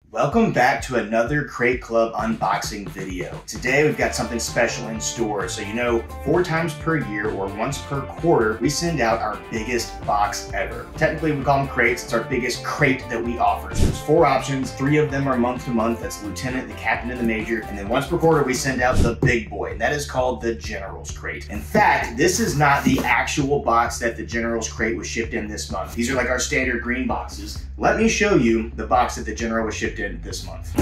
Welcome back to another Crate Club unboxing video. Today we've got something special in store. So 4 times per year or once per quarter, we send out our biggest box ever. Technically we call them crates. It's our biggest crate that we offer. So there's 4 options, 3 of them are month to month. That's the lieutenant, the captain, and the major. And then once per quarter we send out the big boy, and that is called the General's Crate. In fact, this is not the actual box that the General's Crate was shipped in this month. These are like our standard green boxes. Let me show you the box that the General was shipped in this month.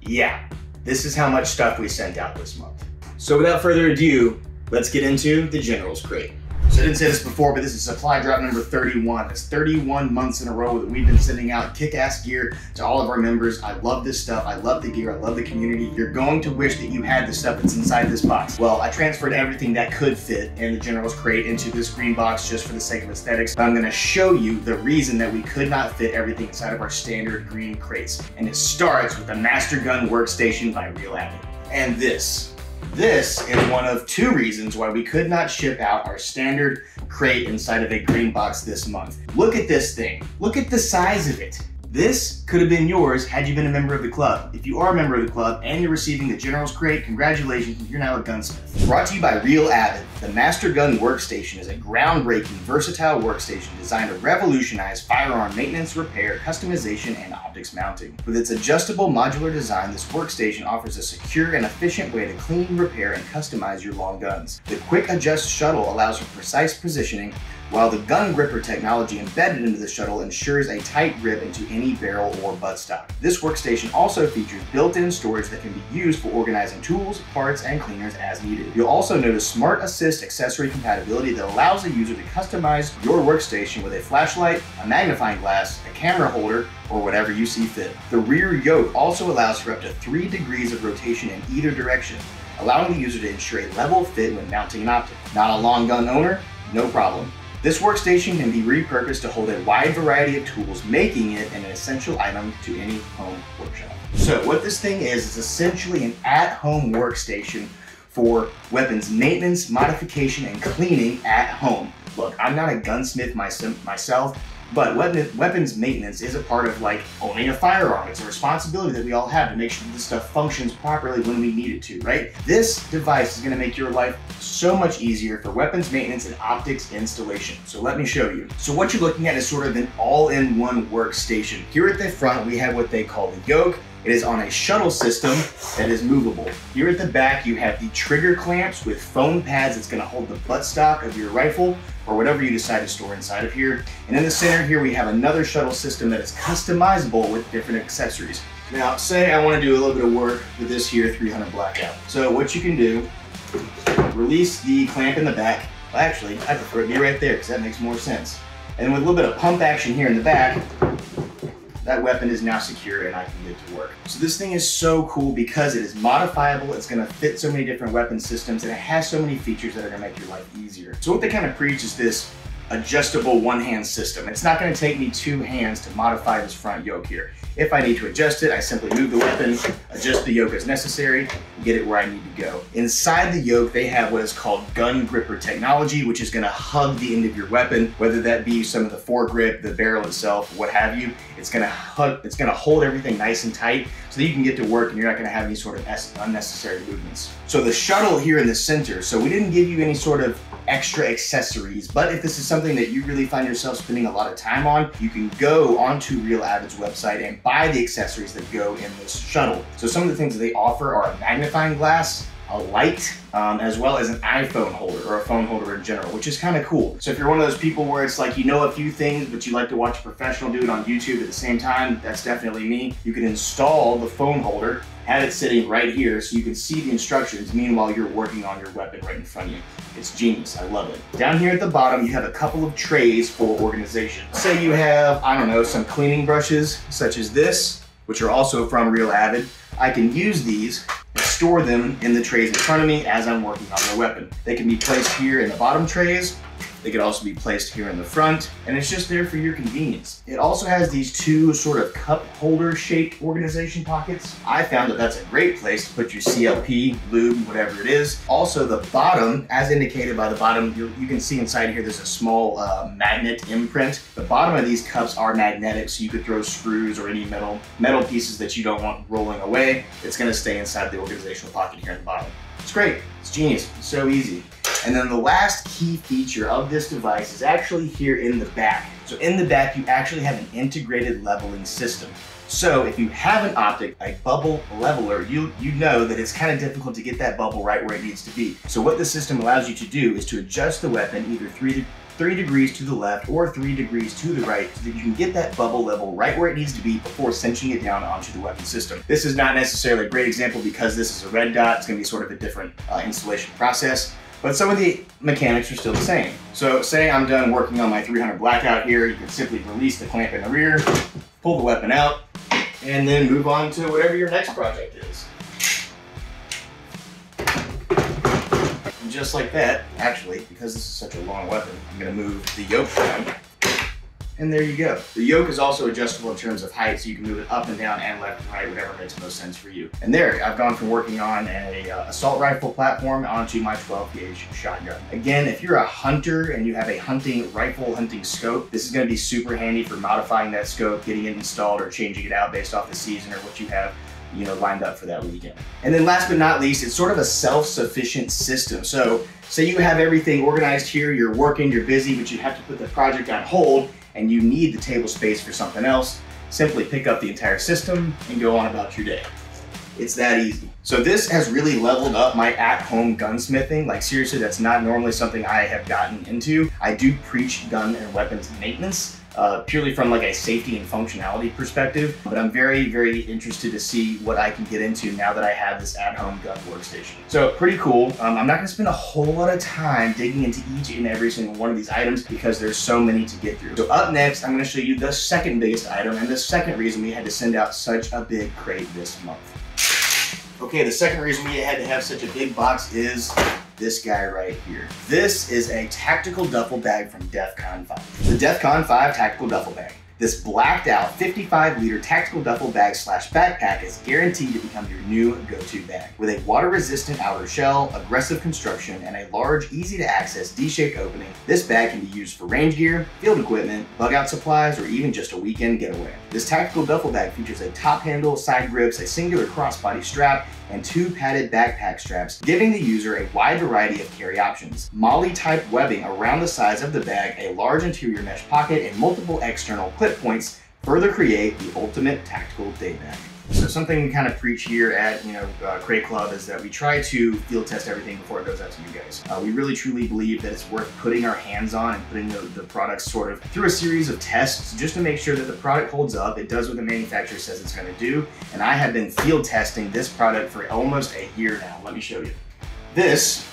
Yeah, this is how much stuff we sent out this month. So without further ado, let's get into the General's Crate. So I didn't say this before, but this is supply drop number 31. It's 31 months in a row that we've been sending out kick-ass gear to all of our members. I love this stuff. I love the gear. I love the community. You're going to wish that you had the stuff that's inside this box. Well, I transferred everything that could fit in the General's Crate into this green box just for the sake of aesthetics. But I'm going to show you the reason that we could not fit everything inside of our standard green crates. And it starts with the Master Gun Workstation by Real Avid. And this is one of 2 reasons why we could not ship out our standard crate inside of a green box this month. Look at this thing. Look at the size of it. This could have been yours had you been a member of the club. If you are a member of the club and you're receiving the General's Crate, congratulations, you're now a gunsmith. Brought to you by Real Avid, the Master Gun Workstation is a groundbreaking, versatile workstation designed to revolutionize firearm maintenance, repair, customization, and optics mounting. With its adjustable modular design, this workstation offers a secure and efficient way to clean, repair, and customize your long guns. The quick adjust shuttle allows for precise positioning, while the gun gripper technology embedded into the shuttle ensures a tight grip into any barrel or buttstock. This workstation also features built-in storage that can be used for organizing tools, parts, and cleaners as needed. You'll also notice Smart Assist accessory compatibility that allows the user to customize your workstation with a flashlight, a magnifying glass, a camera holder, or whatever you see fit. The rear yoke also allows for up to 3 degrees of rotation in either direction, allowing the user to ensure a level fit when mounting an optic. Not a long gun owner? No problem. This workstation can be repurposed to hold a wide variety of tools, making it an essential item to any home workshop. So what this thing is essentially an at-home workstation for weapons maintenance, modification, and cleaning at home. Look, I'm not a gunsmith myself, but weapons maintenance is a part of owning a firearm. It's a responsibility that we all have to make sure that this stuff functions properly when we need it to, right? This device is gonna make your life so much easier for weapons maintenance and optics installation. So let me show you. So what you're looking at is sort of an all-in-one workstation. Here at the front, we have what they call the yoke. It is on a shuttle system that is movable. Here at the back, you have the trigger clamps with foam pads that's gonna hold the buttstock of your rifle or whatever you decide to store inside of here. And in the center here, we have another shuttle system that is customizable with different accessories. Now, say I wanna do a little bit of work with this here 300 blackout. So what you can do, release the clamp in the back. Well, actually, I prefer it to be right there because that makes more sense. And with a little bit of pump action here in the back, that weapon is now secure and I can get to work. So this thing is so cool because it is modifiable, it's gonna fit so many different weapon systems, and it has so many features that are gonna make your life easier. So what they kind of preach is this adjustable one-hand system. It's not gonna take me 2 hands to modify this front yoke here. If I need to adjust it, I simply move the weapon, adjust the yoke as necessary, and get it where I need to go. Inside the yoke, they have what is called gun gripper technology, which is gonna hug the end of your weapon, whether that be some of the foregrip, the barrel itself, what have you. It's gonna hold everything nice and tight so that you can get to work and you're not gonna have any sort of unnecessary movements. So the shuttle here in the center, so we didn't give you any sort of extra accessories, but if this is something that you really find yourself spending a lot of time on, you can go onto Real Avid's website and buy the accessories that go in this shuttle. So some of the things that they offer are a magnifying glass, a light, as well as an iPhone holder or a phone holder in general, which is kind of cool. So if you're one of those people where it's like you know a few things, but you like to watch a professional do it on YouTube at the same time, that's definitely me. You can install the phone holder, have it sitting right here so you can see the instructions. Meanwhile, you're working on your weapon right in front of you. It's genius, I love it. Down here at the bottom, you have a couple of trays for organization. Say you have, I don't know, some cleaning brushes, such as this, which are also from Real Avid. I can use these and store them in the trays in front of me as I'm working on my weapon. They can be placed here in the bottom trays. They could also be placed here in the front, and it's just there for your convenience. It also has these two sort of cup holder shaped organization pockets. I found that that's a great place to put your CLP, lube, whatever it is. Also the bottom, as indicated by the bottom, you can see inside here there's a small magnet imprint. The bottom of these cups are magnetic, so you could throw screws or any metal pieces that you don't want rolling away. It's gonna stay inside the organizational pocket here at the bottom. It's great, it's genius, it's so easy. And then the last key feature of this device is actually here in the back. So in the back, you actually have an integrated leveling system. So if you have an optic, a bubble leveler, you know that it's kind of difficult to get that bubble right where it needs to be. So what the system allows you to do is to adjust the weapon either 3 degrees to the left or 3 degrees to the right so that you can get that bubble level right where it needs to be before cinching it down onto the weapon system. This is not necessarily a great example because this is a red dot. It's gonna be sort of a different installation process, but some of the mechanics are still the same. So say I'm done working on my 300 blackout here, you can simply release the clamp in the rear, pull the weapon out, and then move on to whatever your next project is. And just like that, actually, because this is such a long weapon, I'm gonna move the yoke down. And there you go. The yoke is also adjustable in terms of height, so you can move it up and down and left and right, whatever makes most sense for you. And there, I've gone from working on a assault rifle platform onto my 12 gauge shotgun. Again, if you're a hunter and you have a rifle hunting scope, this is gonna be super handy for modifying that scope, getting it installed or changing it out based off the season or what you have lined up for that weekend. And then last but not least, it's sort of a self-sufficient system. So say you have everything organized here, you're working, you're busy, but you have to put the project on hold and you need the table space for something else, simply pick up the entire system and go on about your day. It's that easy. So this has really leveled up my at-home gunsmithing. Like seriously, that's not normally something I have gotten into. I do preach gun and weapons maintenance, purely from like a safety and functionality perspective, but I'm very, very interested to see what I can get into now that I have this at-home gun workstation. So pretty cool. I'm not gonna spend a whole lot of time digging into each and every single one of these items because there's so many to get through. So up next, I'm gonna show you the second biggest item and the second reason we had to send out such a big crate this month. Okay, the second reason we had to have such a big box is this guy right here. This is a tactical duffel bag from DEFCON 5. The DEFCON 5 tactical duffel bag. This blacked out 55-liter tactical duffel bag / backpack is guaranteed to become your new go-to bag. With a water-resistant outer shell, aggressive construction, and a large, easy-to-access D-shaped opening, this bag can be used for range gear, field equipment, bug-out supplies, or even just a weekend getaway. This tactical duffel bag features a top handle, side grips, a singular crossbody strap, and 2 padded backpack straps, giving the user a wide variety of carry options. MOLLE-type webbing around the sides of the bag, a large interior mesh pocket, and multiple external clip points further create the ultimate tactical day bag. So something we kind of preach here at Crate Club is that we try to field test everything before it goes out to you guys. We really truly believe that it's worth putting our hands on and putting the products sort of through a series of tests just to make sure that the product holds up, it does what the manufacturer says it's going to do. And I have been field testing this product for almost a year now. Let me show you. This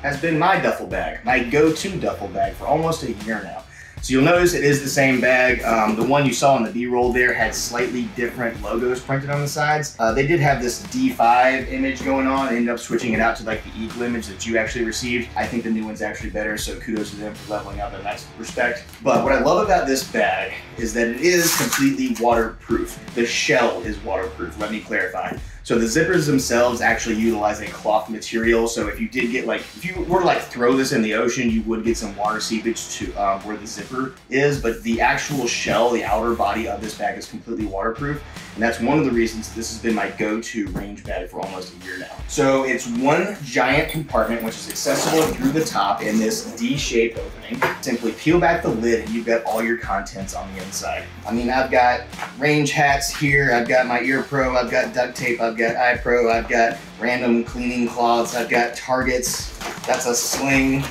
has been my duffel bag, my go-to duffel bag for almost a year now. So you'll notice it is the same bag. The one you saw in the B-roll there had slightly different logos printed on the sides. They did have this D5 image going on. They ended up switching it out to like the Eagle image that you actually received. I think the new one's actually better, so kudos to them for leveling up in that respect. But what I love about this bag is that it is completely waterproof. The shell is waterproof, let me clarify. So the zippers themselves actually utilize a cloth material. So if you did get if you were to throw this in the ocean, you would get some water seepage to where the zipper is, but the actual shell, the outer body of this bag is completely waterproof. And that's one of the reasons this has been my go-to range bag for almost a year now. So it's one giant compartment, which is accessible through the top in this D-shaped opening. Simply peel back the lid and you've got all your contents on the inside. I mean, I've got range hats here, I've got my ear pro, I've got duct tape, I've got eye pro, I've got random cleaning cloths, I've got targets, that's a sling,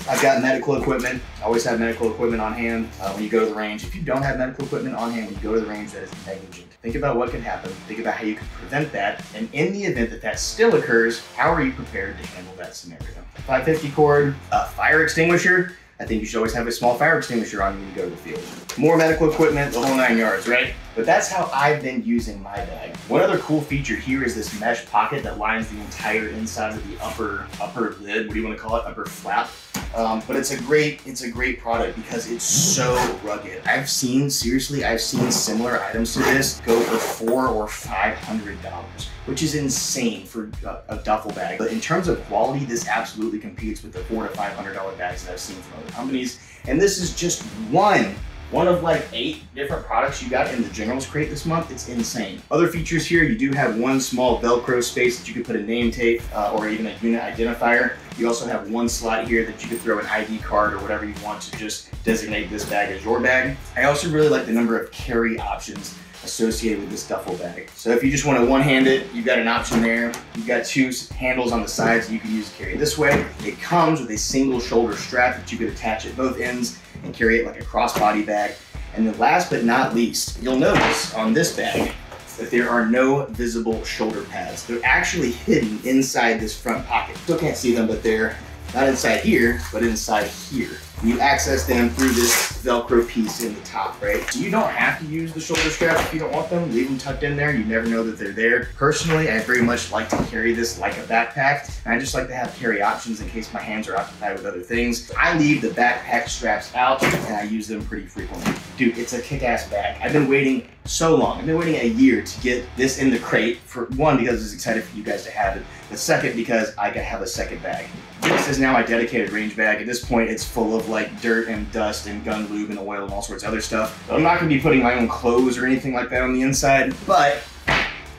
I've got medical equipment. I always have medical equipment on hand when you go to the range. If you don't have medical equipment on hand when you go to the range, that is negligent. Think about what can happen. Think about how you can prevent that. And in the event that that still occurs, how are you prepared to handle that scenario? 550 cord, a fire extinguisher. I think you should always have a small fire extinguisher on you when you go to the field. More medical equipment, the whole 9 yards, right? But that's how I've been using my bag. One other cool feature here is this mesh pocket that lines the entire inside of the upper lid. What do you want to call it? Upper flap. but it's a great product because it's so rugged. I've seen similar items to this go for $400 or $500, which is insane for a duffel bag. But in terms of quality, this absolutely competes with the $400 to $500 bags that I've seen from other companies. And this is just one of like 8 different products you got in the General's Crate this month. It's insane. Other features here, you do have one small Velcro space that you could put a name tape or even a unit identifier. You also have one slot here that you could throw an ID card or whatever you want to just designate this bag as your bag. I also really like the number of carry options associated with this duffel bag. So if you just want to one-hand it, you've got an option there. You've got 2 handles on the sides that you can use to carry this way. It comes with a single shoulder strap that you could attach at both ends and carry it like a crossbody bag. And then last but not least, you'll notice on this bag that there are no visible shoulder pads. They're actually hidden inside this front pocket. Still can't see them, but they're not inside here, but inside here. You access them through this Velcro piece in the top, right? So you don't have to use the shoulder straps if you don't want them. Leave them tucked in there. You never know that they're there. Personally, I very much like to carry this like a backpack, and I just like to have carry options in case my hands are occupied with other things. I leave the backpack straps out, and I use them pretty frequently. Dude, it's a kick-ass bag. I've been waiting so long. I've been waiting a year to get this in the crate. For one, because I was excited for you guys to have it, but second, because I could have a second bag. This is now my dedicated range bag. At this point, it's full of like dirt and dust and gun lube and oil and all sorts of other stuff. So I'm not gonna be putting my own clothes or anything like that on the inside, but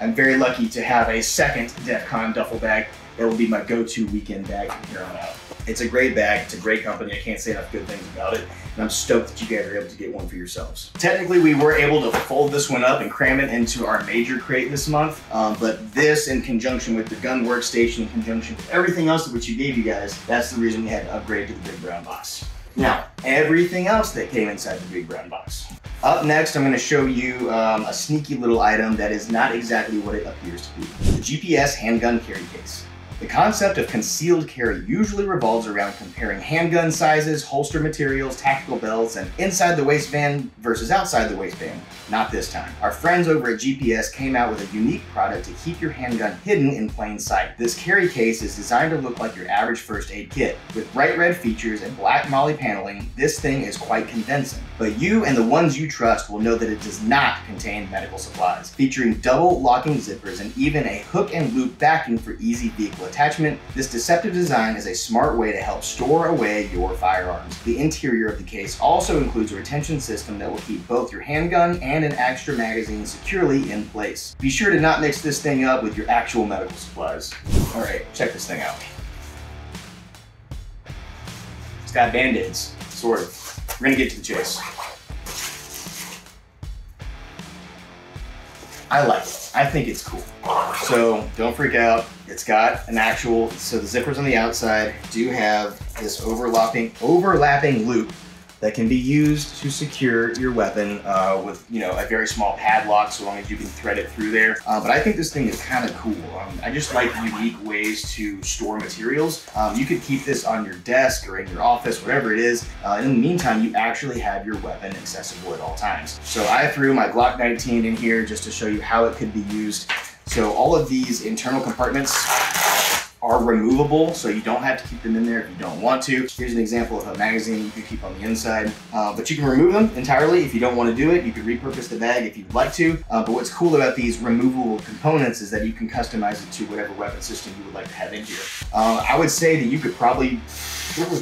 I'm very lucky to have a second DEF CON duffel bag that will be my go-to weekend bag from here on out. It's a great bag, it's a great company, I can't say enough good things about it, and I'm stoked that you guys are able to get one for yourselves. Technically, we were able to fold this one up and cram it into our major crate this month, but this in conjunction with the gun workstation, in conjunction with everything else which you gave you guys, that's the reason we had to upgrade to the big brown box. Now, everything else that came inside the big brown box. Up next, I'm going to show you a sneaky little item that is not exactly what it appears to be. The GPS handgun carry case. The concept of concealed carry usually revolves around comparing handgun sizes, holster materials, tactical belts, and inside the waistband versus outside the waistband. Not this time. Our friends over at GPS came out with a unique product to keep your handgun hidden in plain sight. This carry case is designed to look like your average first aid kit. With bright red features and black moly paneling, this thing is quite convincing. But you and the ones you trust will know that it does not contain medical supplies. Featuring double locking zippers and even a hook and loop backing for easy vehicle attachment, this deceptive design is a smart way to help store away your firearms. The interior of the case also includes a retention system that will keep both your handgun and an extra magazine securely in place. Be sure to not mix this thing up with your actual medical supplies. All right, check this thing out. It's got band-aids, sort of. We're gonna get to the chase. I like it. I think it's cool. So don't freak out. It's got an actual, so the zippers on the outside do have this overlapping loop that can be used to secure your weapon with, you know, a very small padlock, so long as you can thread it through there. But I think this thing is kind of cool. I just like unique ways to store materials. You could keep this on your desk or in your office, whatever it is. In the meantime, you actually have your weapon accessible at all times. So I threw my Glock 19 in here just to show you how it could be used. So all of these internal compartments are removable, so you don't have to keep them in there if you don't want to. Here's an example of a magazine you could keep on the inside, but you can remove them entirely if you don't want to do it. You could repurpose the bag if you'd like to, but what's cool about these removable components is that you can customize it to whatever weapon system you would like to have in here. I would say that you could probably,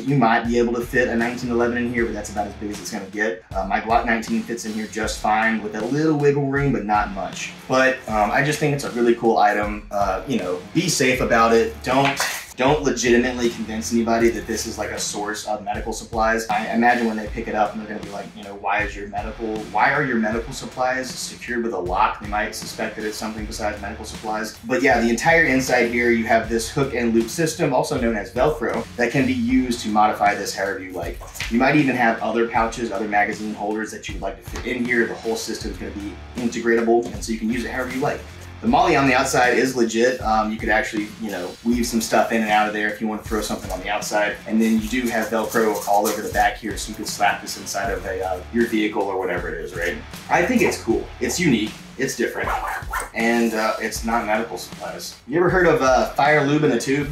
you might be able to fit a 1911 in here, but that's about as big as it's going to get. My Glock 19 fits in here just fine with a little wiggle room, but not much. But I just think it's a really cool item. You know, be safe about it. Don't legitimately convince anybody that this is like a source of medical supplies. I imagine when they pick it up and they're gonna be like, you know, why are your medical supplies secured with a lock? They might suspect that it's something besides medical supplies. But yeah, the entire inside here, you have this hook and loop system, also known as Velcro, that can be used to modify this however you like. You might even have other pouches, other magazine holders that you would like to fit in here. The whole system is gonna be integratable, and so you can use it however you like. The molly on the outside is legit. You could actually, you know, weave some stuff in and out of there if you want to throw something on the outside. And then you do have Velcro all over the back here, so you could slap this inside of your vehicle or whatever it is, right? I think it's cool. It's unique. It's different. And it's not medical supplies. You ever heard of fire lube in a tube?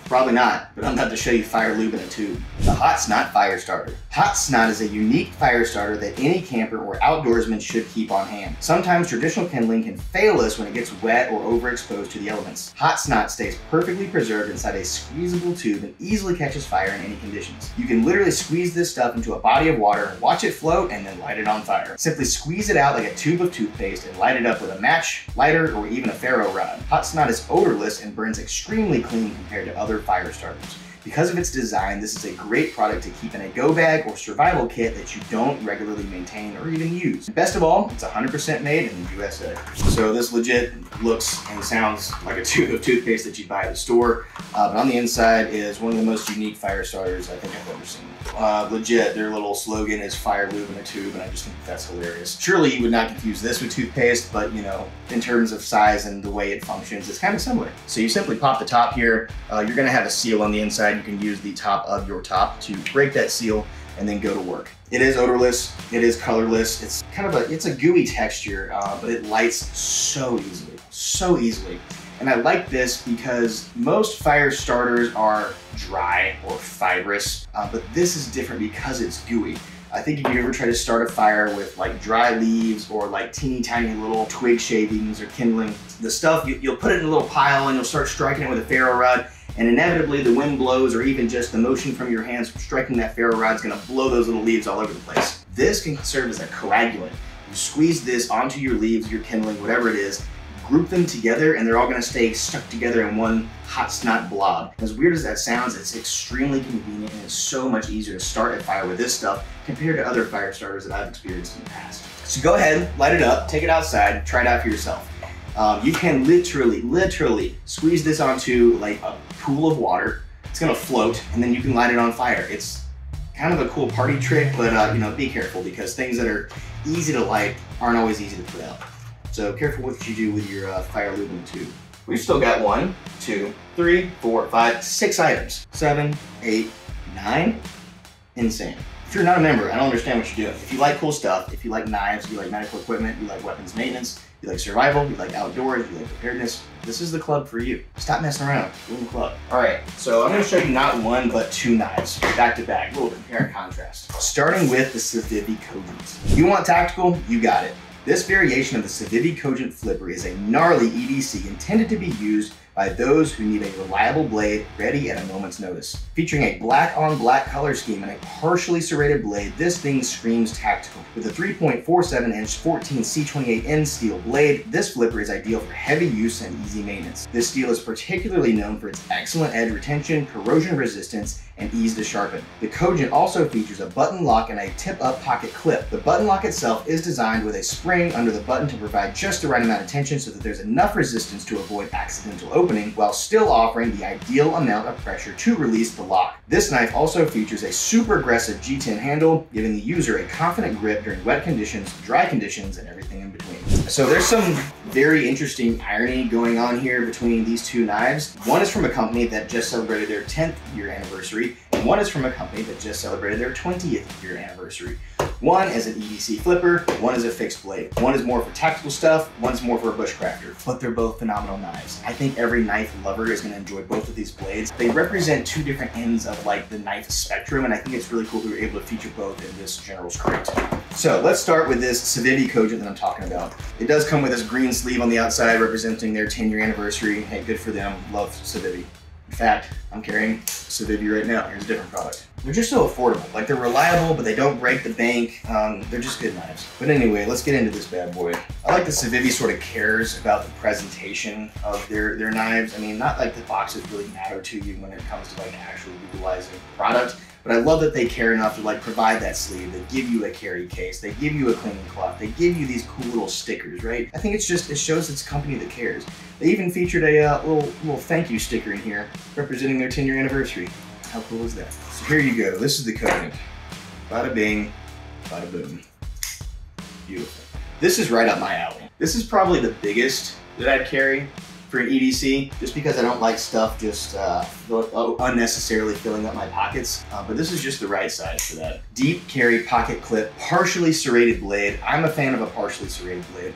Probably not, but I'm about to show you fire lube in a tube. The Hot Snot Fire Starter. Hot Snot is a unique fire starter that any camper or outdoorsman should keep on hand. Sometimes traditional kindling can fail us when it gets wet or overexposed to the elements. Hot Snot stays perfectly preserved inside a squeezable tube and easily catches fire in any conditions. You can literally squeeze this stuff into a body of water, watch it float, and then light it on fire. Simply squeeze it out like a tube of toothpaste and light it up with a match, lighter, or even a ferro rod. Hot Snot is odorless and burns extremely clean compared to other fire starters. Because of its design, this is a great product to keep in a go bag or survival kit that you don't regularly maintain or even use. Best of all, it's 100% made in the USA. So this legit looks and sounds like a tube of toothpaste that you buy at the store, but on the inside is one of the most unique fire starters I think I've ever seen. Legit, their little slogan is fire lube in a tube, and I just think that's hilarious. Surely you would not confuse this with toothpaste, but you know, in terms of size and the way it functions, it's kind of similar. So you simply pop the top here. You're gonna have a seal on the inside. You can use the top of your top to break that seal and then go to work. It is odorless, it is colorless. It's kind of it's a gooey texture, but it lights so easily. And I like this because most fire starters are dry or fibrous, but this is different because it's gooey. I think if you ever try to start a fire with like dry leaves or like teeny tiny little twig shavings or kindling, the stuff, you'll put it in a little pile and you'll start striking it with a ferro rod, and inevitably the wind blows, or even just the motion from your hands striking that ferro rod is gonna blow those little leaves all over the place. This can serve as a coagulant. You squeeze this onto your leaves, your kindling, whatever it is, group them together, and they're all gonna stay stuck together in one hot snot blob. As weird as that sounds, it's extremely convenient and it's so much easier to start a fire with this stuff compared to other fire starters that I've experienced in the past. So go ahead, light it up, take it outside, try it out for yourself. You can literally squeeze this onto like a pool of water. It's gonna float, and then you can light it on fire. It's kind of a cool party trick, but you know, be careful because things that are easy to light aren't always easy to put out. So careful what you do with your fire lube in the tube. We've still got 1, 2, 3, 4, 5, 6 items. 7, 8, 9. Insane. If you're not a member, I don't understand what you're doing. If you like cool stuff, if you like knives, you like medical equipment, you like weapons maintenance, you like survival, you like outdoors, you like preparedness, this is the club for you. Stop messing around, join the club. All right, so I'm gonna show you not 1, but 2 knives, back to back, a little compare and contrast. Starting with the Civivi Cogent. You want tactical? You got it. This variation of the Civivi Cogent Flipper is a gnarly EDC intended to be used by those who need a reliable blade ready at a moment's notice. Featuring a black on black color scheme and a partially serrated blade, this thing screams tactical. With a 3.47 inch 14 C28N steel blade, this flipper is ideal for heavy use and easy maintenance. This steel is particularly known for its excellent edge retention, corrosion resistance, and ease to sharpen. The Cogent also features a button lock and a tip-up pocket clip. The button lock itself is designed with a spring under the button to provide just the right amount of tension so that there's enough resistance to avoid accidental opening while still offering the ideal amount of pressure to release the lock. This knife also features a super aggressive G10 handle, giving the user a confident grip during wet conditions, dry conditions, and everything in between. So there's some very interesting irony going on here between these 2 knives. One is from a company that just celebrated their 10th year anniversary, and one is from a company that just celebrated their 20th year anniversary. One is an EDC flipper, one is a fixed blade. One is more for tactical stuff, one's more for a bushcrafter, but they're both phenomenal knives. I think every knife lover is gonna enjoy both of these blades. They represent 2 different ends of like the knife spectrum, and I think it's really cool that we were able to feature both in this General's Crate. So let's start with this Civivi Cogent that I'm talking about. It does come with this green sleeve on the outside representing their 10-year anniversary. Hey, good for them, love Civivi. In fact, I'm carrying Civivi right now. Here's a different product. They're just so affordable. Like, they're reliable, but they don't break the bank. They're just good knives. But anyway, let's get into this bad boy. I like that Civivi sort of cares about the presentation of their knives. I mean, not like the boxes really matter to you when it comes to like actually utilizing product, but I love that they care enough to like provide that sleeve. They give you a carry case. They give you a cleaning cloth. They give you these cool little stickers, right? I think it shows it's a company that cares. They even featured a little thank you sticker in here representing their 10-year anniversary. How cool is that? So here you go. This is the Cogent. Bada bing, bada boom. Beautiful. This is right up my alley. This is probably the biggest that I'd carry for an EDC, just because I don't like stuff just unnecessarily filling up my pockets. But this is just the right size for that. Deep carry pocket clip, partially serrated blade. I'm a fan of a partially serrated blade.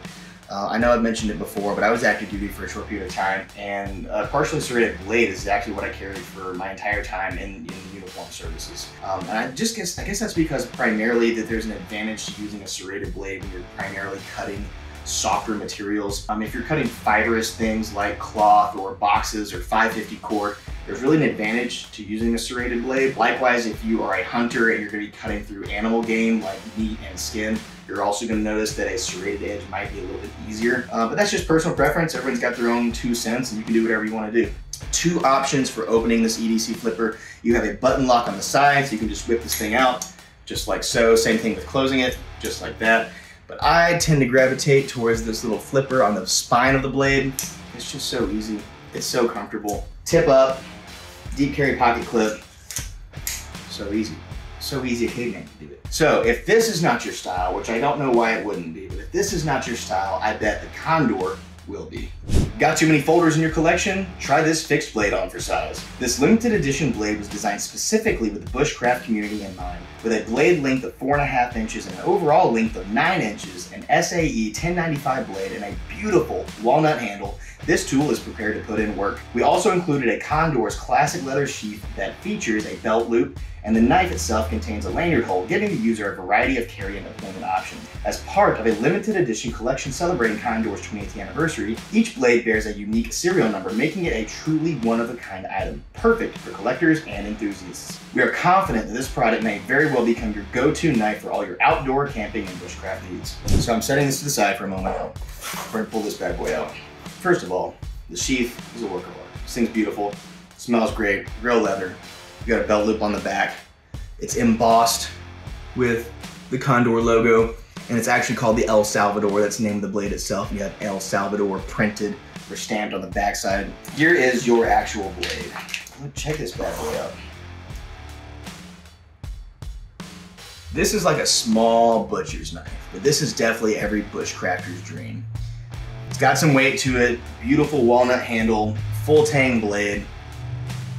I know I've mentioned it before, but I was active duty for a short period of time, and a partially serrated blade is actually what I carried for my entire time in uniform services. And I guess that's because primarily that there's an advantage to using a serrated blade when you're primarily cutting softer materials. If you're cutting fibrous things like cloth or boxes or 550 cord, there's really an advantage to using a serrated blade. Likewise, if you are a hunter and you're going to be cutting through animal game like meat and skin, you're also going to notice that a serrated edge might be a little bit easier. But that's just personal preference. Everyone's got their own 2 cents, and you can do whatever you want to do. 2 options for opening this EDC flipper. You have a button lock on the side, so you can just whip this thing out just like so. Same thing with closing it, just like that. But I tend to gravitate towards this little flipper on the spine of the blade. It's just so easy. It's so comfortable. Tip up, deep carry pocket clip. So easy. So easy a caveman can do it. So if this is not your style, which I don't know why it wouldn't be, but if this is not your style, I bet the Condor will be. Got too many folders in your collection? Try this fixed blade on for size. This limited edition blade was designed specifically with the bushcraft community in mind. With a blade length of 4.5 inches and an overall length of 9 inches, an SAE 1095 blade, and a beautiful walnut handle, this tool is prepared to put in work. We also included a Condor's classic leather sheath that features a belt loop, and the knife itself contains a lanyard hole, giving the user a variety of carry and deployment options. As part of a limited edition collection celebrating Condor's 20th anniversary, each blade bears a unique serial number, making it a truly one-of-a-kind item, perfect for collectors and enthusiasts. We are confident that this product may very well become your go-to knife for all your outdoor camping and bushcraft needs. So I'm setting this to the side for a moment. We're going to pull this bad boy out. First of all, the sheath is a work of art. This thing's beautiful, smells great, real leather. You got a belt loop on the back. It's embossed with the Condor logo, and it's actually called the El Salvador. That's the name of the blade itself. You have El Salvador printed or stamped on the backside. Here is your actual blade. Let's check this bad boy out. This is like a small butcher's knife, but this is definitely every bushcrafter's dream. It's got some weight to it, beautiful walnut handle, full tang blade.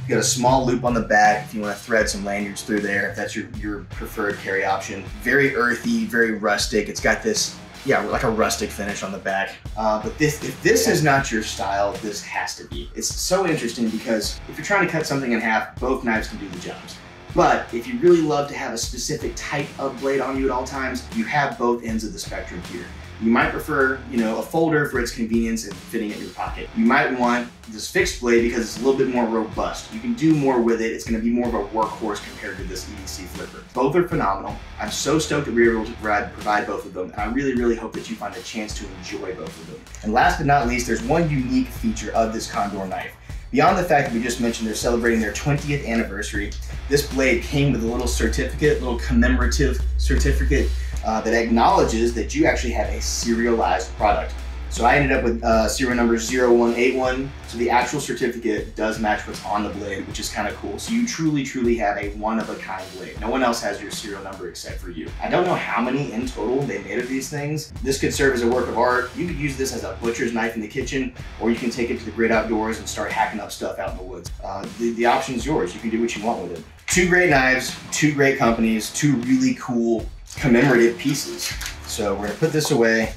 You got a small loop on the back if you want to thread some lanyards through there, if that's your preferred carry option. Very earthy, very rustic. It's got this, yeah, like a rustic finish on the back. But if this is not your style, this has to be. It's so interesting because if you're trying to cut something in half, both knives can do the jobs. But if you really love to have a specific type of blade on you at all times, you have both ends of the spectrum here. You might prefer, a folder for its convenience and fitting in your pocket. You might want this fixed blade because it's a little bit more robust. You can do more with it. It's going to be more of a workhorse compared to this EDC flipper. Both are phenomenal. I'm so stoked that we were able to provide both of them, and I really, really hope that you find a chance to enjoy both of them. And last but not least, there's one unique feature of this Condor knife. Beyond the fact that we just mentioned they're celebrating their 20th anniversary, this blade came with a little certificate, little commemorative certificate that acknowledges that you actually have a serialized product. So I ended up with serial number 0181, so the actual certificate does match what's on the blade, which is kind of cool. So you truly, truly have a one-of-a-kind blade. No one else has your serial number except for you. I don't know how many in total they made of these things. This could serve as a work of art. You could use this as a butcher's knife in the kitchen, or you can take it to the great outdoors and start hacking up stuff out in the woods. The option's yours. You can do what you want with it. 2 great knives, 2 great companies, 2 really cool commemorative pieces. So we're gonna put this away,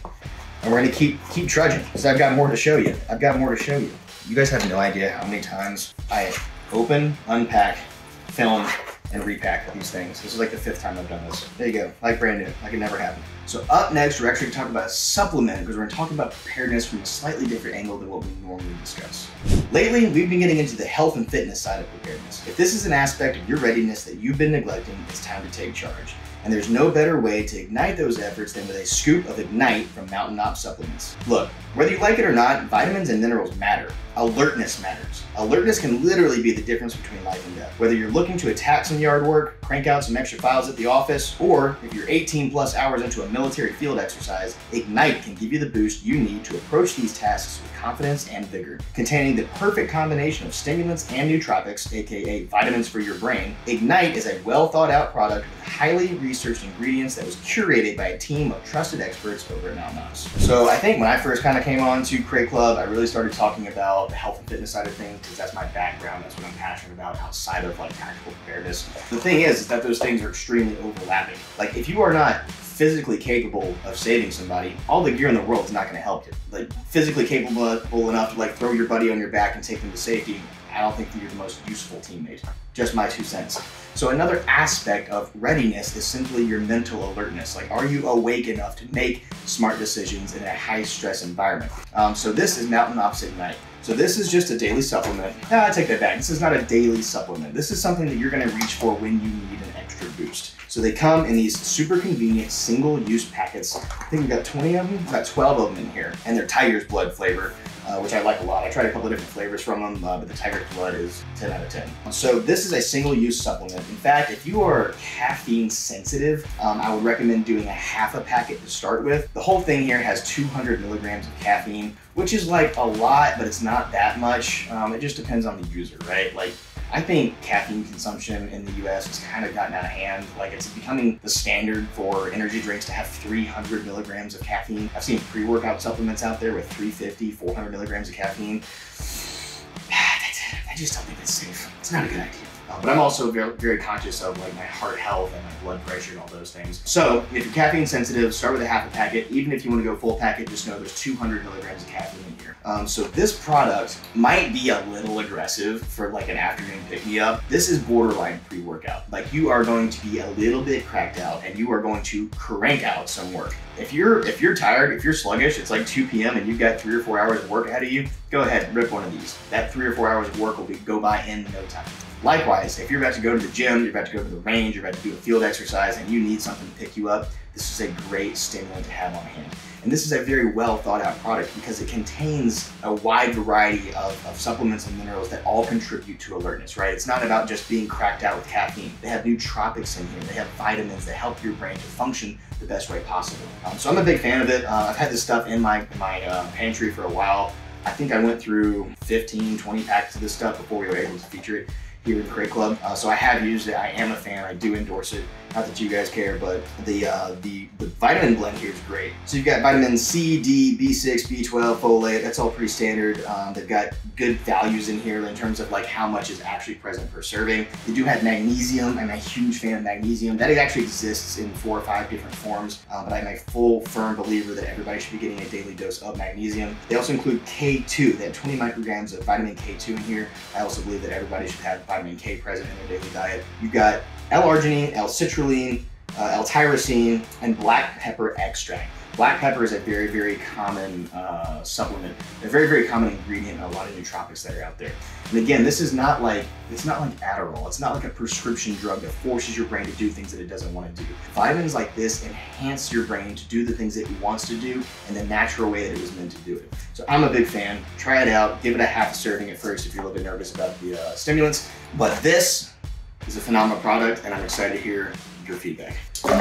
and we're gonna keep trudging, because I've got more to show you. I've got more to show you. You guys have no idea how many times I open, unpack, film, and repack these things. This is like the 5th time I've done this. There you go, like brand new, like it never happened. So up next, we're actually gonna talk about a supplement, because we're gonna talk about preparedness from a slightly different angle than what we normally discuss. Lately, we've been getting into the health and fitness side of preparedness. If this is an aspect of your readiness that you've been neglecting, it's time to take charge. And there's no better way to ignite those efforts than with a scoop of Ignite from Mountain Knob Supplements. Look, whether you like it or not, vitamins and minerals matter. Alertness matters. Alertness can literally be the difference between life and death. Whether you're looking to attack some yard work, crank out some extra files at the office, or if you're 18+ hours into a military field exercise, Ignite can give you the boost you need to approach these tasks with confidence and vigor. Containing the perfect combination of stimulants and nootropics, aka vitamins for your brain, Ignite is a well thought out product with highly researched ingredients that was curated by a team of trusted experts over at Mountain Knob. So I think when I first kind of came on to Crate Club, I really started talking about the health and fitness side of things, because that's my background, that's what I'm passionate about outside of like tactical preparedness. The thing is that those things are extremely overlapping. Like if you are not physically capable of saving somebody, all the gear in the world is not going to help you. Like, physically capable enough to like throw your buddy on your back and take them to safety, I don't think that you're the most useful teammate. Just my 2 cents. So another aspect of readiness is simply your mental alertness. Like, are you awake enough to make smart decisions in a high stress environment? So this is Mountain Opposite Night. So this is just a daily supplement. I take that back. This is not a daily supplement. This is something that you're gonna reach for when you need an extra boost. So they come in these super convenient single-use packets. I think we've got 20 of them, we've got 12 of them in here, and they're Tiger's Blood flavor, which I like a lot. I tried a couple of different flavors from them, but the Tiger's Blood is 10 out of 10. So this is a single-use supplement. In fact, if you are caffeine sensitive, I would recommend doing a half a packet to start with. The whole thing here has 200 milligrams of caffeine, which is like a lot, but it's not that much. It just depends on the user, right? Like, I think caffeine consumption in the US has kind of gotten out of hand. Like, it's becoming the standard for energy drinks to have 300 milligrams of caffeine. I've seen pre-workout supplements out there with 350, 400 milligrams of caffeine. I just don't think it's safe. It's not a good idea. But I'm also very conscious of like my heart health and my blood pressure and all those things. So if you're caffeine sensitive, start with a half a packet. Even if you want to go full packet, just know there's 200 milligrams of caffeine in here. So this product might be a little aggressive for like an afternoon pick-me-up. This is borderline pre-workout. Like, you are going to be a little bit cracked out and you are going to crank out some work. If you're tired, if you're sluggish, it's like 2 p.m. and you've got 3 or 4 hours of work ahead of you, go ahead, rip one of these. That 3 or 4 hours of work will go by in no time. Likewise, if you're about to go to the gym, you're about to go to the range, you're about to do a field exercise, and you need something to pick you up, this is a great stimulant to have on hand. And this is a very well thought out product because it contains a wide variety of supplements and minerals that all contribute to alertness, right? It's not about just being cracked out with caffeine. They have nootropics in here. They have vitamins that help your brain to function the best way possible. So I'm a big fan of it. I've had this stuff in my pantry for a while. I think I went through 15, 20 packs of this stuff before we were able to feature it here in Crate Club. So I have used it. I am a fan. I do endorse it. Not that you guys care, but the vitamin blend here is great. So you've got vitamin C, D, B6, B12, folate. That's all pretty standard. They've got good values in here in terms of like how much is actually present per serving. They do have magnesium. I'm a huge fan of magnesium. That actually exists in 4 or 5 different forms, but I'm a full, firm believer that everybody should be getting a daily dose of magnesium. They also include K2. They have 20 micrograms of vitamin K2 in here. I also believe that everybody should have vitamin K present in their daily diet. You've got L-arginine, L-citrulline, L-tyrosine, and black pepper extract. Black pepper is a very, very common supplement, a very, very common ingredient in a lot of nootropics that are out there. And again, this is not like, it's not like Adderall. It's not like a prescription drug that forces your brain to do things that it doesn't want to do. Vitamins like this enhance your brain to do the things that it wants to do in the natural way that it was meant to do it. So I'm a big fan. Try it out. Give it a half a serving at first if you're a little bit nervous about the stimulants. But this is a phenomenal product, and I'm excited to hear your feedback.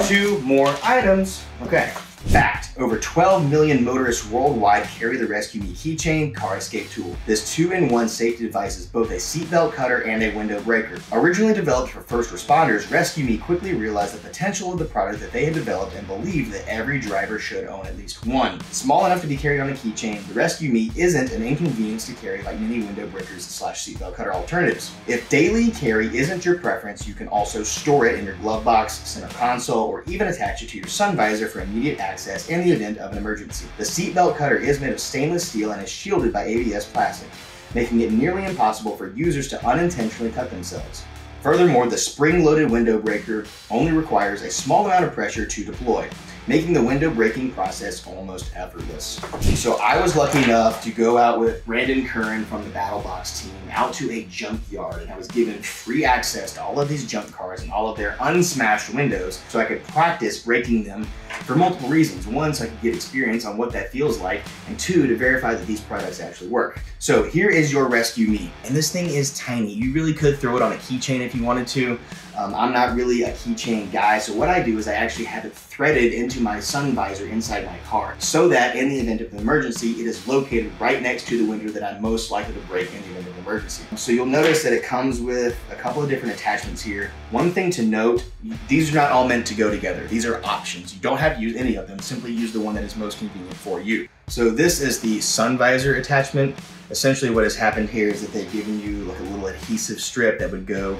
2 more items. Okay. Fact: over 12 million motorists worldwide carry the Rescue Me keychain car escape tool. This 2-in-1 safety device is both a seatbelt cutter and a window breaker. Originally developed for first responders, Rescue Me quickly realized the potential of the product that they had developed and believed that every driver should own at least one. Small enough to be carried on a keychain, the Rescue Me isn't an inconvenience to carry like many window breakers / seatbelt cutter alternatives. If daily carry isn't your preference, you can also store it in your glove box, center console, or even attach it to your sun visor for immediate access in the event of an emergency. The seatbelt cutter is made of stainless steel and is shielded by ABS plastic, making it nearly impossible for users to unintentionally cut themselves. Furthermore, the spring-loaded window breaker only requires a small amount of pressure to deploy, making the window breaking process almost effortless. So I was lucky enough to go out with Brandon Curran from the Battle Box team out to a junkyard, and I was given free access to all of these junk cars and all of their unsmashed windows so I could practice breaking them for multiple reasons. 1, so I could get experience on what that feels like, and 2, to verify that these products actually work. So here is your Rescue Me, and this thing is tiny. You really could throw it on a keychain if you wanted to. I'm not really a keychain guy, so what I do is I actually have it threaded into my sun visor inside my car so that in the event of an emergency, it is located right next to the window that I'm most likely to break in the event of an emergency. So you'll notice that it comes with a couple of different attachments here. One thing to note, these are not all meant to go together. These are options. You don't have to use any of them. Simply use the one that is most convenient for you. So this is the sun visor attachment. Essentially what has happened here is that they've given you like a little adhesive strip that would go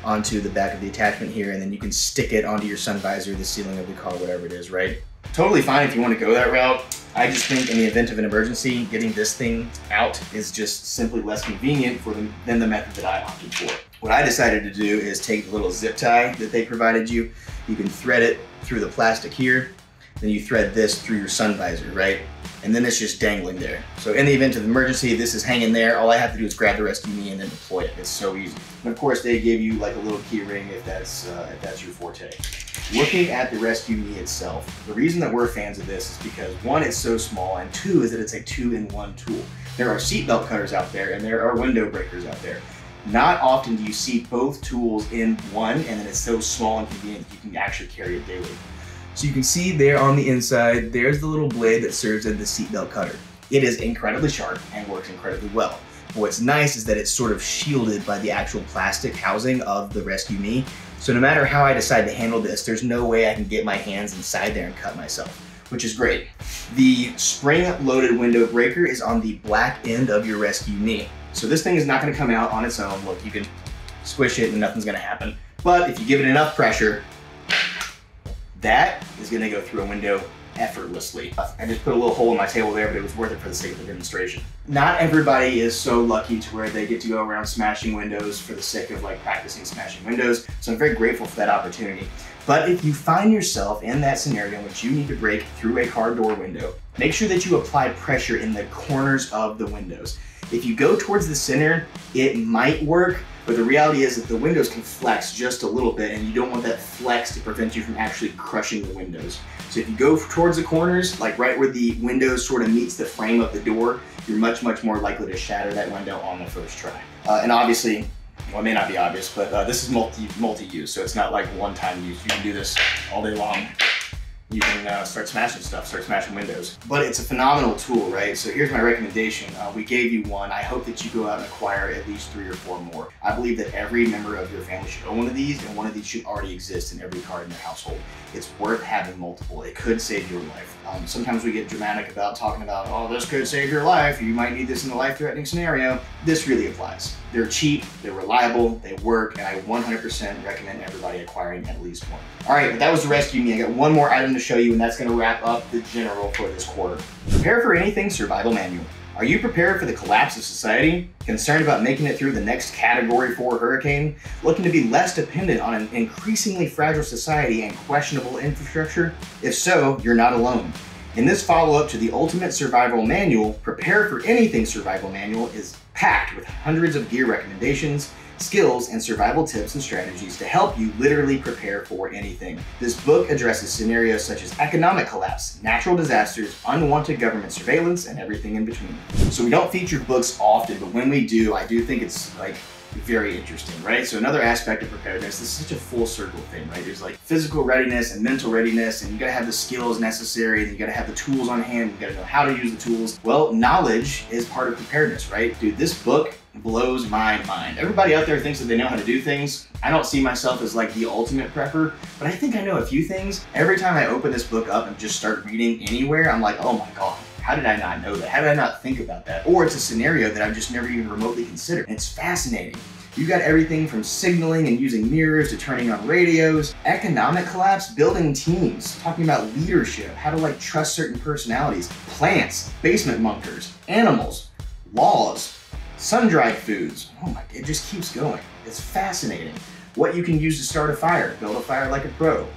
onto the back of the attachment here, and then you can stick it onto your sun visor, the ceiling of the car, whatever it is, right? Totally fine if you want to go that route. I just think in the event of an emergency, getting this thing out is just simply less convenient for them than the method that I opted for. What I decided to do is take the little zip tie that they provided you. You can thread it through the plastic here, then you thread this through your sun visor, right? And then it's just dangling there. So in the event of emergency, this is hanging there. All I have to do is grab the rescue knee and then deploy it. It's so easy. And of course, they give you like a little key ring if that's your forte. Looking at the rescue knee itself, the reason that we're fans of this is because one, it's so small, and two, is that it's a 2-in-1 tool. There are seatbelt cutters out there and there are window breakers out there. Not often do you see both tools in one, and then it's so small and convenient that you can actually carry it daily. So you can see there on the inside, there's the little blade that serves as the seatbelt cutter. It is incredibly sharp and works incredibly well. But what's nice is that it's sort of shielded by the actual plastic housing of the rescue knee. So no matter how I decide to handle this, there's no way I can get my hands inside there and cut myself, which is great. The spring-loaded window breaker is on the black end of your rescue knee. So this thing is not gonna come out on its own. Look, you can squish it and nothing's gonna happen. But if you give it enough pressure, that is gonna go through a window effortlessly. I just put a little hole in my table there, but it was worth it for the sake of the demonstration. Not everybody is so lucky to where they get to go around smashing windows for the sake of like practicing smashing windows. So I'm very grateful for that opportunity. But if you find yourself in that scenario in which you need to break through a car door window, make sure that you apply pressure in the corners of the windows. If you go towards the center, it might work, but the reality is that the windows can flex just a little bit, and you don't want that flex to prevent you from actually crushing the windows. So if you go towards the corners, like right where the window sort of meets the frame of the door, you're much more likely to shatter that window on the first try. And obviously, well, it may not be obvious, but this is multi-use, so it's not like one-time use. You can do this all day long. You can start smashing stuff, start smashing windows. But it's a phenomenal tool, right? So here's my recommendation. We gave you one. I hope that you go out and acquire at least 3 or 4 more. I believe that every member of your family should own one of these, and one of these should already exist in every car in your household. It's worth having multiple. It could save your life. Sometimes we get dramatic about talking about, oh, this could save your life. You might need this in a life-threatening scenario. This really applies. They're cheap, they're reliable, they work, and I 100% recommend everybody acquiring at least one. All right, but that was the rescue knee. I got one more item to show you, and that's gonna wrap up the general for this quarter. Prepare for anything survival manual. Are you prepared for the collapse of society? Concerned about making it through the next Category 4 hurricane? Looking to be less dependent on an increasingly fragile society and questionable infrastructure? If so, you're not alone. In this follow-up to the Ultimate Survival Manual, Prepare for Anything Survival Manual is packed with hundreds of gear recommendations, skills, and survival tips and strategies to help you literally prepare for anything. This book addresses scenarios such as economic collapse, natural disasters, unwanted government surveillance, and everything in between. So we don't feature books often, but when we do, I do think it's like very interesting, right? So another aspect of preparedness, this is such a full circle thing, right? There's like physical readiness and mental readiness, and you gotta have the skills necessary, and you gotta have the tools on hand, you gotta know how to use the tools. Well, knowledge is part of preparedness, right? Dude, this book blows my mind. Everybody out there thinks that they know how to do things. I don't see myself as like the ultimate prepper, but I think I know a few things. Every time I open this book up and just start reading anywhere, I'm like, oh my God, how did I not know that? How did I not think about that? Or it's a scenario that I've just never even remotely considered. And it's fascinating. You got everything from signaling and using mirrors to turning on radios, economic collapse, building teams, talking about leadership, how to like trust certain personalities, plants, basement bunkers, animals, laws, sun-dried foods. Oh my, it just keeps going. It's fascinating. What you can use to start a fire, build a fire like a pro.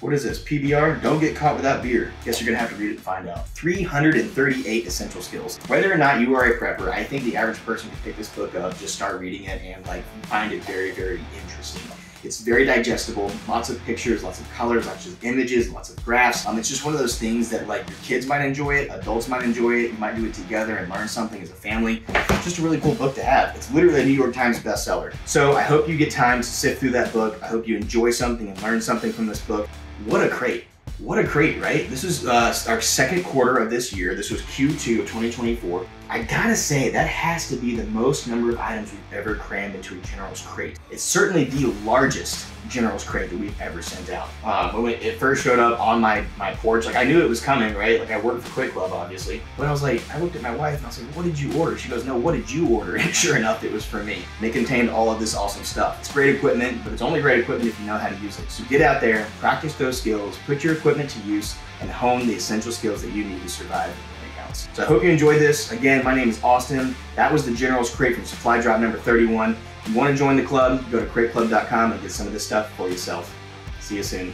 What is this, PBR? Don't get caught without beer. Guess you're gonna have to read it to find out. 338 essential skills. Whether or not you are a prepper, I think the average person can pick this book up, just start reading it, and like find it very, very interesting. It's very digestible, lots of pictures, lots of colors, lots of images, lots of graphs. It's just one of those things that like your kids might enjoy it, adults might enjoy it, you might do it together and learn something as a family. It's just a really cool book to have. It's literally a New York Times bestseller. So I hope you get time to sift through that book. I hope you enjoy something and learn something from this book. What a crate. What a crate, right? This is our second quarter of this year. This was Q2 of 2024. I gotta say, that has to be the most number of items we've ever crammed into a General's crate. It's certainly the largest General's crate that we've ever sent out. When it first showed up on my porch, like I knew it was coming, right? Like I worked for Quick Club, obviously. But I was like, I looked at my wife and I was like, what did you order? She goes, no, what did you order? And sure enough, it was for me. And it contained all of this awesome stuff. It's great equipment, but it's only great equipment if you know how to use it. So get out there, practice those skills, put your equipment to use, and hone the essential skills that you need to survive when it counts. So I hope you enjoyed this. Again, my name is Austin. That was the General's Crate from supply drop number 31. If you want to join the club, go to crateclub.com and get some of this stuff for yourself. See you soon.